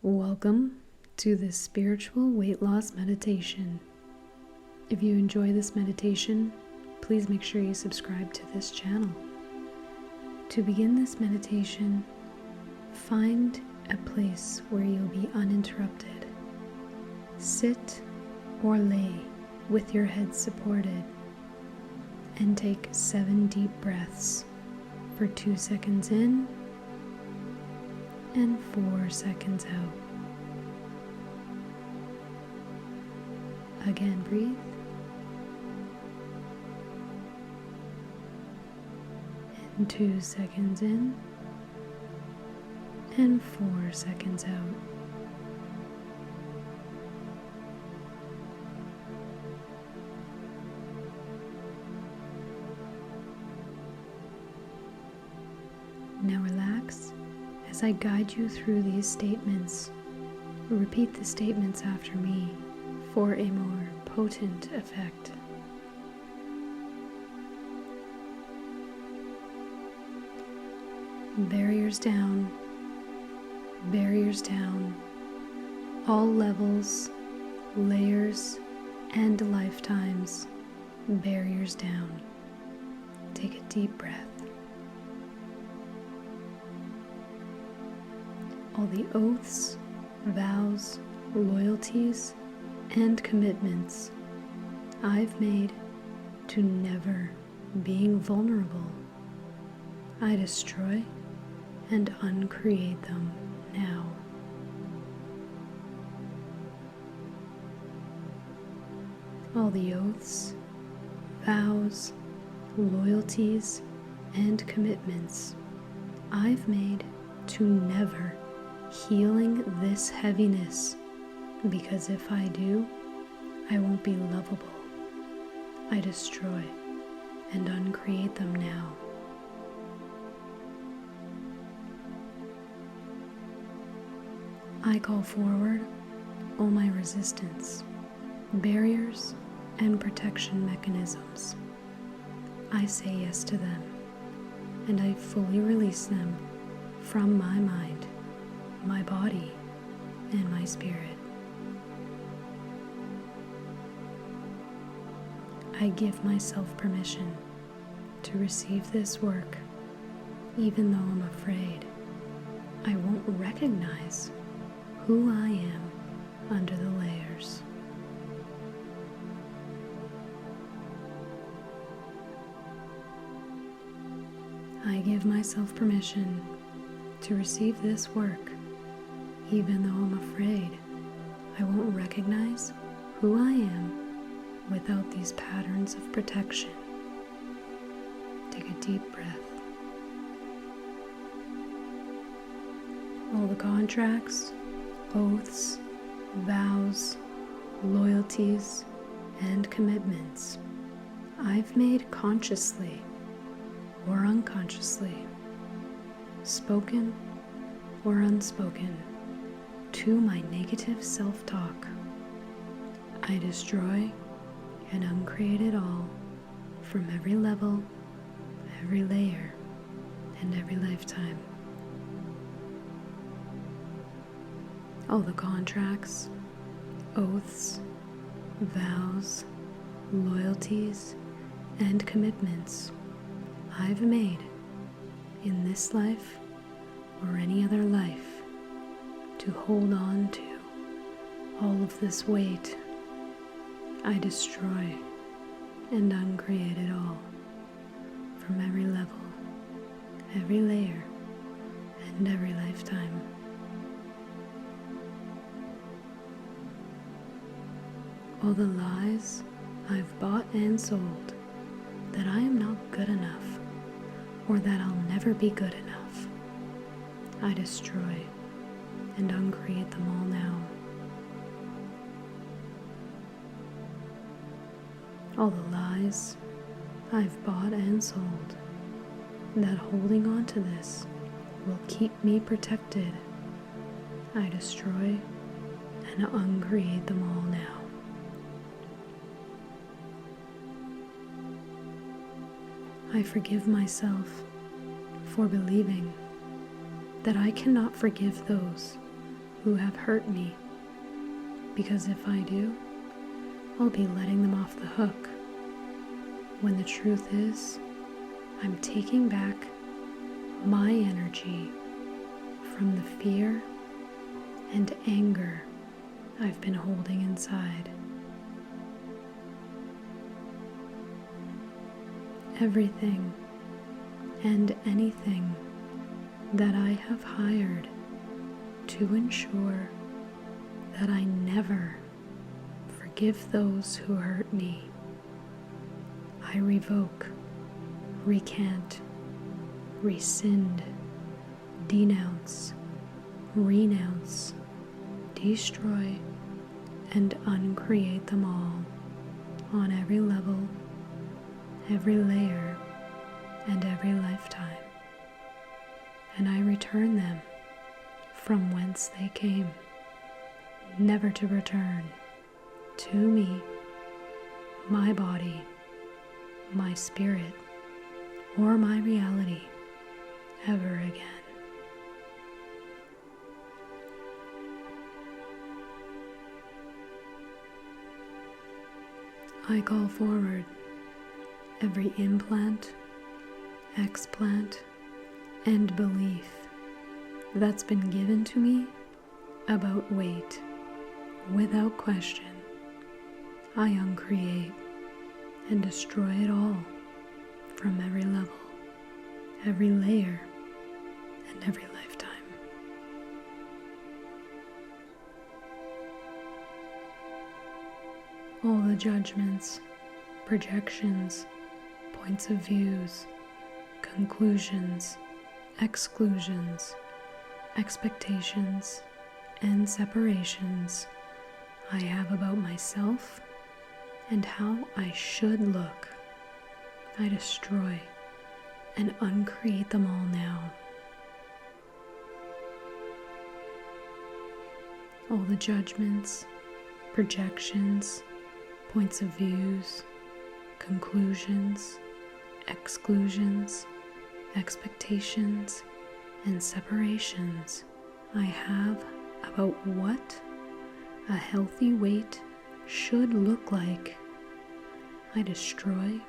Welcome to this spiritual weight loss meditation. If you enjoy this meditation, please make sure you subscribe to this channel. To begin this meditation, find a place where you'll be uninterrupted. Sit or lay with your head supported and take 7 deep breaths for 2 seconds in and 4 seconds out. Again, breathe. And 2 seconds in and 4 seconds out. Now relax as I guide you through these statements. Repeat the statements after me for a more potent effect. Barriers down, all levels, layers, and lifetimes, barriers down. Take a deep breath. All the oaths, vows, loyalties, and commitments I've made to never being vulnerable, I destroy and uncreate them now. All the oaths, vows, loyalties, and commitments I've made to never healing this heaviness, because if I do, I won't be lovable. I destroy and uncreate them now. I call forward all my resistance, barriers, and protection mechanisms. I say yes to them, and I fully release them from my mind, my body, and my spirit. I give myself permission to receive this work, even though I'm afraid I won't recognize who I am under the layers. I give myself permission to receive this work, even though I'm afraid I won't recognize who I am without these patterns of protection. Take a deep breath. All the contracts, oaths, vows, loyalties, and commitments I've made consciously or unconsciously, spoken or unspoken, to my negative self-talk, I destroy and uncreate it all from every level, every layer, and every lifetime. All the contracts, oaths, vows, loyalties, and commitments I've made in this life or any other life to hold on to all of this weight, I destroy and uncreate it all from every level, every layer, and every lifetime. All the lies I've bought and sold that I am not good enough or that I'll never be good enough, I destroy and uncreate them all now. All the lies I've bought and sold that holding on to this will keep me protected, I destroy and uncreate them all now. I forgive myself for believing that I cannot forgive those who have hurt me, because if I do, I'll be letting them off the hook, when the truth is, I'm taking back my energy from the fear and anger I've been holding inside. Everything and anything that I have hired to ensure that I never forgive those who hurt me, I revoke, recant, rescind, denounce, renounce, destroy, and uncreate them all on every level, every layer, and every lifetime. And I return them from whence they came, never to return to me, my body, my spirit, or my reality ever again. I call forward every implant, explant, and belief that's been given to me about weight. Without question, I uncreate and destroy it all from every level, every layer, and every lifetime. All the judgments, projections, points of views, conclusions, exclusions, expectations, and separations I have about myself and how I should look, I destroy and uncreate them all now. All the judgments, projections, points of views, conclusions, exclusions, expectations, and separations I have about what a healthy weight should look like, I destroy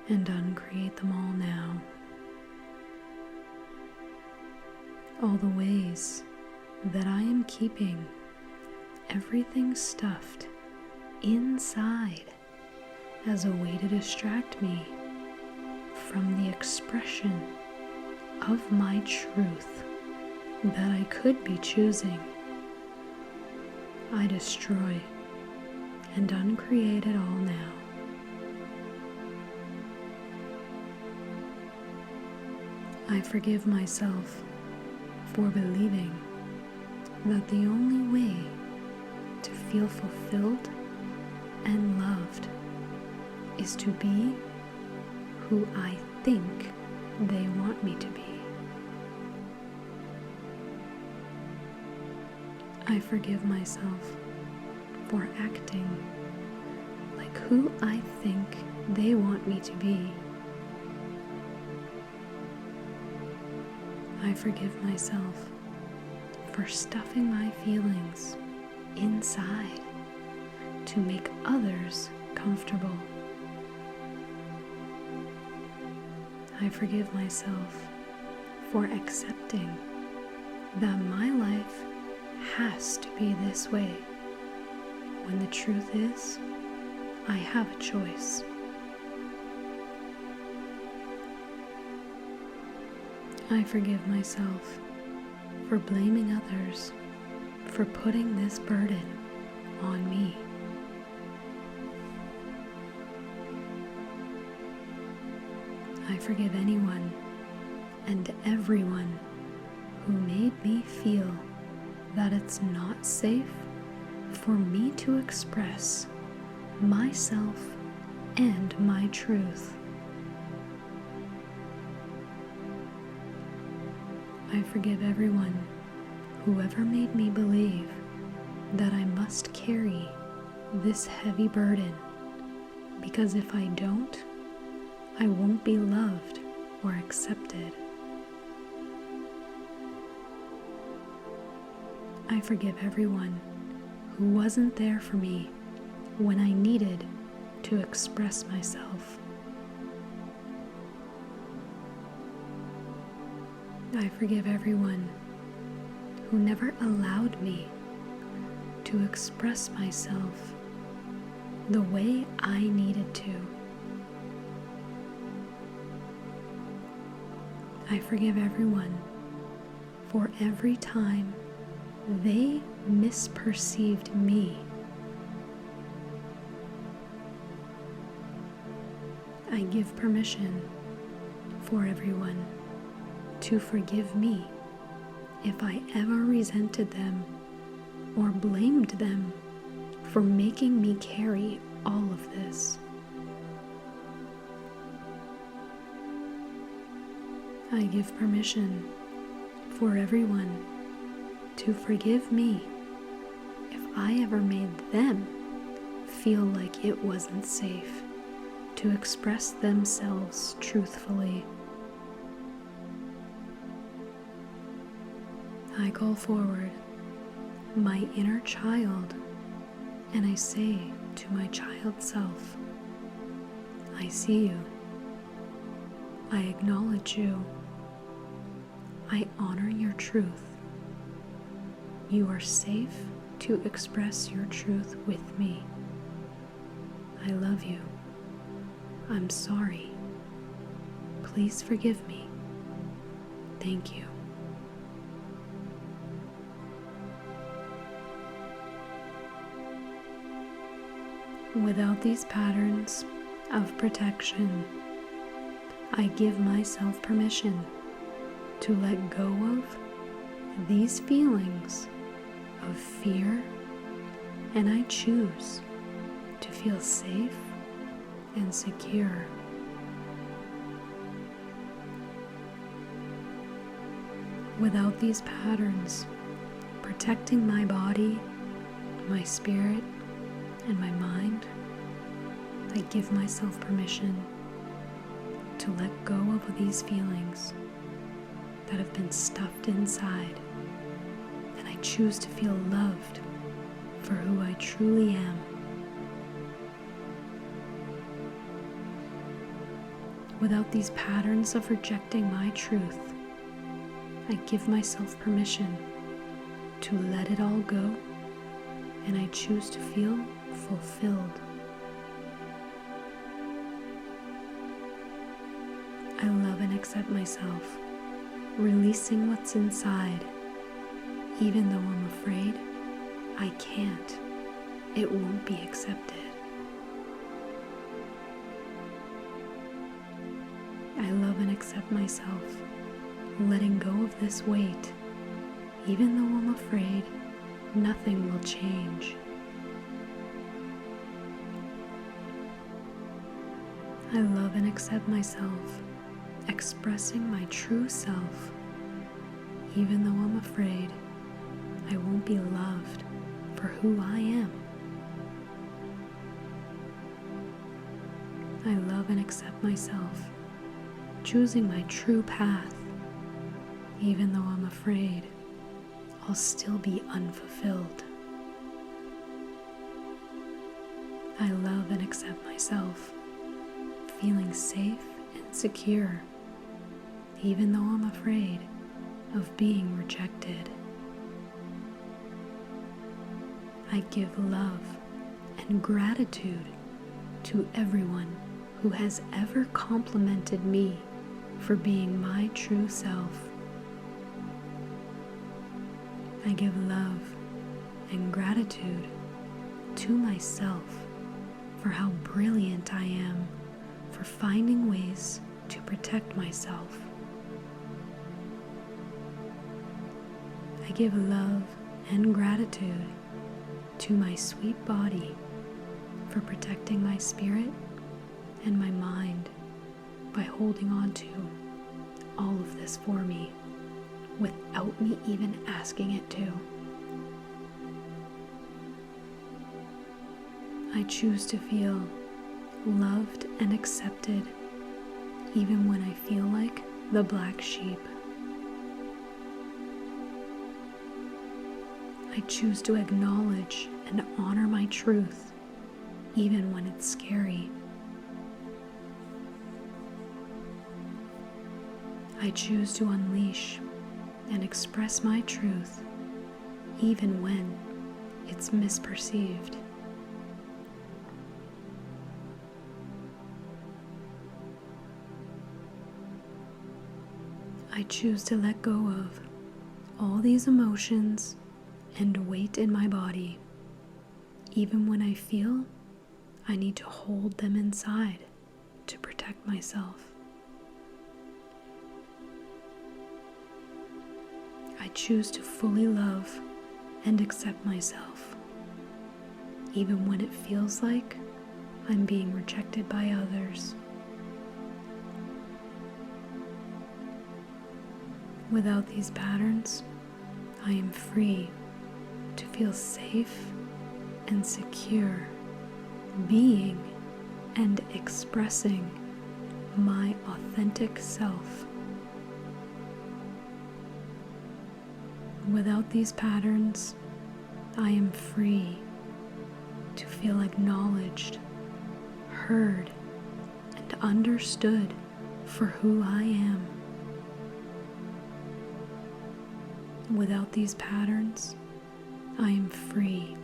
and uncreate them all now. All the ways that I am keeping everything stuffed inside as a way to distract me from the expression of my truth that I could be choosing, I destroy and uncreate it all now. I forgive myself for believing that the only way to feel fulfilled and loved is to be who I think they want me to be. I forgive myself for acting like who I think they want me to be. I forgive myself for stuffing my feelings inside to make others comfortable. I forgive myself for accepting that my life has to be this way, when the truth is, I have a choice. I forgive myself for blaming others for putting this burden on me. I forgive anyone and everyone who made me feel that it's not safe for me to express myself and my truth. I forgive everyone who ever made me believe that I must carry this heavy burden, because if I don't, I won't be loved or accepted. I forgive everyone who wasn't there for me when I needed to express myself. I forgive everyone who never allowed me to express myself the way I needed to. I forgive everyone for every time they misperceived me. I give permission for everyone to forgive me if I ever resented them or blamed them for making me carry all of this. I give permission for everyone to forgive me if I ever made them feel like it wasn't safe to express themselves truthfully. I call forward my inner child and I say to my child self, I see you. I acknowledge you. I honor your truth. You are safe to express your truth with me. I love you. I'm sorry. Please forgive me. Thank you. Without these patterns of protection, I give myself permission to let go of these feelings of fear, and I choose to feel safe and secure. Without these patterns protecting my body, my spirit, and my mind, I give myself permission to let go of these feelings that have been stuffed inside, and I choose to feel loved for who I truly am. Without these patterns of rejecting my truth, I give myself permission to let it all go, and I choose to feel fulfilled. I love and accept myself, releasing what's inside, even though I'm afraid I can't. It won't be accepted. I love and accept myself, letting go of this weight, even though I'm afraid nothing will change. I love and accept myself, expressing my true self, even though I'm afraid I won't be loved for who I am. I love and accept myself, choosing my true path, even though I'm afraid I'll still be unfulfilled. I love and accept myself, feeling safe and secure, even though I'm afraid of being rejected. I give love and gratitude to everyone who has ever complimented me for being my true self. I give love and gratitude to myself for how brilliant I am for finding ways to protect myself. I give love and gratitude to my sweet body for protecting my spirit and my mind by holding on to all of this for me without me even asking it to. I choose to feel loved and accepted even when I feel like the black sheep. I choose to acknowledge and honor my truth, even when it's scary. I choose to unleash and express my truth, even when it's misperceived. I choose to let go of all these emotions and weight in my body, even when I feel I need to hold them inside to protect myself. I choose to fully love and accept myself, even when it feels like I'm being rejected by others. Without these patterns, I am free to feel safe and secure, being and expressing my authentic self. Without these patterns, I am free to feel acknowledged, heard, and understood for who I am. Without these patterns, I am free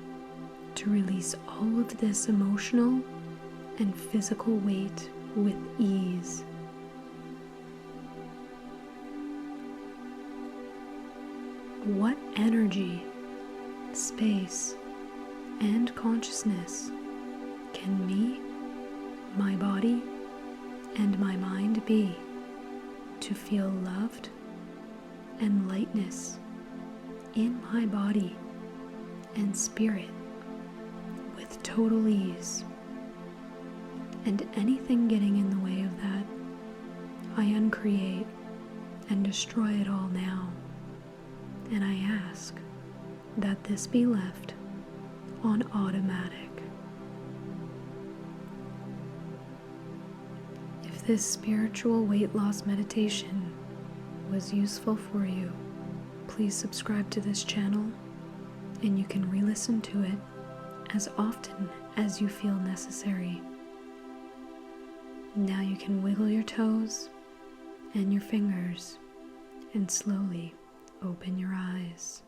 to release all of this emotional and physical weight with ease. What energy, space, and consciousness can me, my body, and my mind be to feel loved and lightness in my body and spirit with total ease? And anything getting in the way of that, I uncreate and destroy it all now. And I ask that this be left on automatic. If this spiritual weight loss meditation was useful for you, please subscribe to this channel, and you can re-listen to it as often as you feel necessary. Now you can wiggle your toes and your fingers and slowly open your eyes.